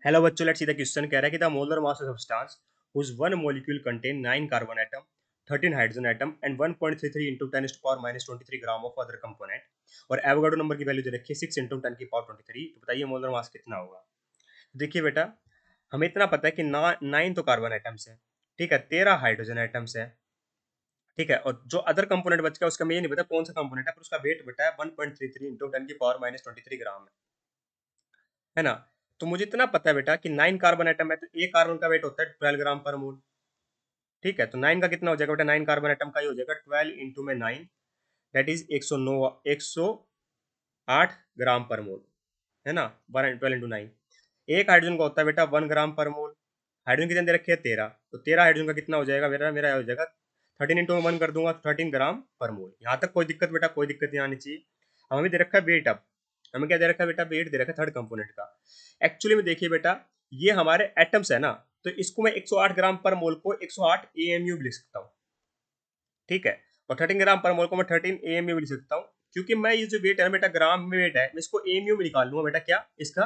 Hello बच्चों, let's see the question. कह रहा है कि the molar mass of substance whose one molecule contain 9 carbon atom, 13 hydrogen atom and 1.33 into 10 to the power minus 23 gram of other component और Avogadro number की value दे रखी है 6 into 10 की power 23। तो बताइए मोलर मास कितना होगा। देखिए बेटा, हमें इतना पता है कि 9 तो कार्बन एटम्स है, ठीक है, 13 हाइड्रोजन एटम्स है, ठीक है, और जो अदर कंपोनेंट बच गया उसका मैं ये नहीं पता कौन सा कंपोनेंट है, पर उसका वेट बेटा है 1.33 into 10 की पावर माइनस 23 ग्राम है ना। तो मुझे इतना पता है बेटा कि 9 कार्बन एटम है, तो एक कार्बन का वेट होता है 12 ग्राम पर मोल, ठीक है। तो 9 का कितना हो जाएगा बेटा, 9 कार्बन एटम का ही हो जाएगा 12 इंटू में 9, दैट इज 108 ग्राम पर मोल, है ना। 12 इंटू 9। एक हाइड्रोजन का होता है बेटा 1 ग्राम पर मोल। हाइड्रोजन कितने दे रखे हैं 13, तो 13 हाइड्रोजन का कितना हो जाएगा मेरा मेरा हो जाएगा 13 इंटू में 1 कर दूंगा तो 13 ग्राम पर मोल। यहाँ तक कोई दिक्कत बेटा, कोई दिक्कत नहीं आनी चाहिए। हमें भी दे रखा है वेट, अब हमें क्या दे रखा है बेटा, वेट दे रखा है थर्ड कंपोनेंट का। एक्चुअली में देखिए बेटा, ये हमारे एटम्स है ना, तो इसको मैं 108 ग्राम पर मोल को 108 एएमयू भी लिख सकता हूँ, ठीक है। और 13 ग्राम पर मोल को मैं 13 एएमयू भी लिख सकता हूँ, क्योंकि मैं ये जो वेट है ना बेटा, ग्राम में वेट है, मैं इसको एएमयू में निकाल लूंगा बेटा, क्या इसका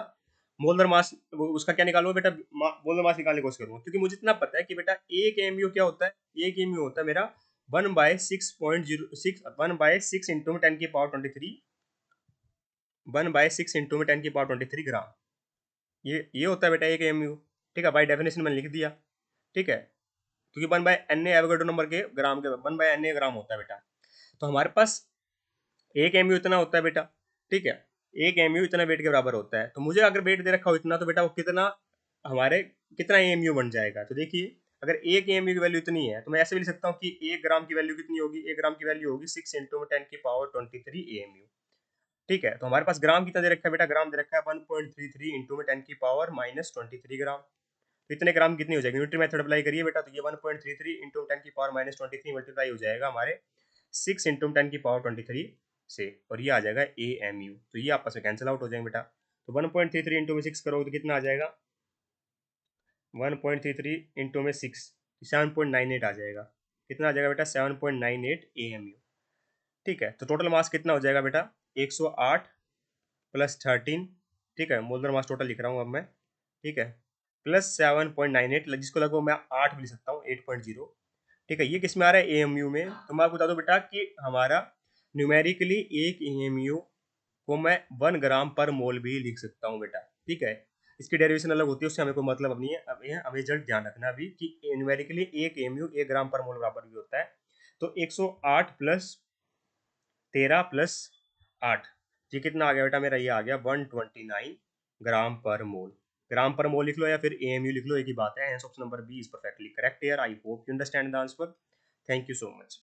मोलर मास, उसका क्या निकालूंगा बेटा, मोलर मास निकालने की कोशिश करूंगा, क्योंकि मुझे इतना पता है कि बेटा एक एएमयू क्या होता है, एक एएमयू होता है मेरा 1/6.06 1/6 इंटू में 10 की पावर 23, 1/6 इंटू में 10 की पावर 23 ग्राम, ये होता है बेटा एक एएमयू, ठीक है। बाई डेफिनेशन मैंने लिख दिया, ठीक है, क्योंकि 1/n एवोगाड्रो नंबर के ग्राम के 1/n ग्राम होता है बेटा। तो हमारे पास एक एमयू इतना होता है बेटा, ठीक है, एक एमयू इतना वेट के बराबर होता है। तो मुझे अगर वेट दे रखा हो इतना, तो बेटा वो कितना हमारे कितना एमयू बन जाएगा। तो देखिए, अगर एक एमयू की वैल्यू इतनी है, तो मैं ऐसे भी लिख सकता हूँ कि 1 ग्राम की वैल्यू कितनी होगी, 1 ग्राम की वैल्यू होगी 6 इंटू 10 की पावर 23 एमयू, ठीक है। तो हमारे पास ग्राम कितना दे रखा है बेटा, ग्राम दे रखा है 1.33 इंटू में 10 की पावर माइनस 23 ग्राम। तो इतने ग्राम कितनी हो जाएगी, न्यूट्री मेथड अप्लाई करिए बेटा, तो ये 1.33 इंटू 10 की पावर माइनस 23 मल्टीप्लाई हो जाएगा हमारे 6 इंटू 10 की पावर 23 से, और ये आ जाएगा ए एम यू। तो ये आपस में कैंसिल आउट हो जाएंगे बेटा। तो 1.33 इंटू में 6 करोगे तो कितना आ जाएगा, 1.33 इंटू में 6 7.98 आ जाएगा। कितना आ जाएगा बेटा, 7.98 ए एम यू, ठीक है। तो टोटल मास कितना हो जाएगा बेटा, 108 प्लस 13, ठीक है, मोलर मास टोटल लिख रहा हूँ अब मैं, ठीक है, प्लस 7.98, जिसको लगभग मैं 8 भी लिख सकता हूँ, 8.0, ठीक है। ये किस में आ रहा है, एएमयू में। तो मैं आपको बता दूं बेटा कि हमारा न्यूमेरिकली एक एएमयू को मैं 1 ग्राम पर मोल भी लिख सकता हूँ बेटा, ठीक है। इसकी डेरिवेशन अलग होती है, उससे हमें कोई मतलब नहीं है। अब ये हमें जल्द ध्यान रखना अभी कि न्यूमेरिकली एक एएमयू 1 ग्राम पर मोल बराबर भी होता है। तो 108 प्लस 13 प्लस 8, ये कितना आ गया बेटा मेरा, ये आ गया 129 ग्राम पर मोल। ग्राम पर मोल लिख लो या फिर एएमयू लिख लो, एक ही बात है। Option number B is perfectly correct here. I hope you understand the answer. Thank you so much.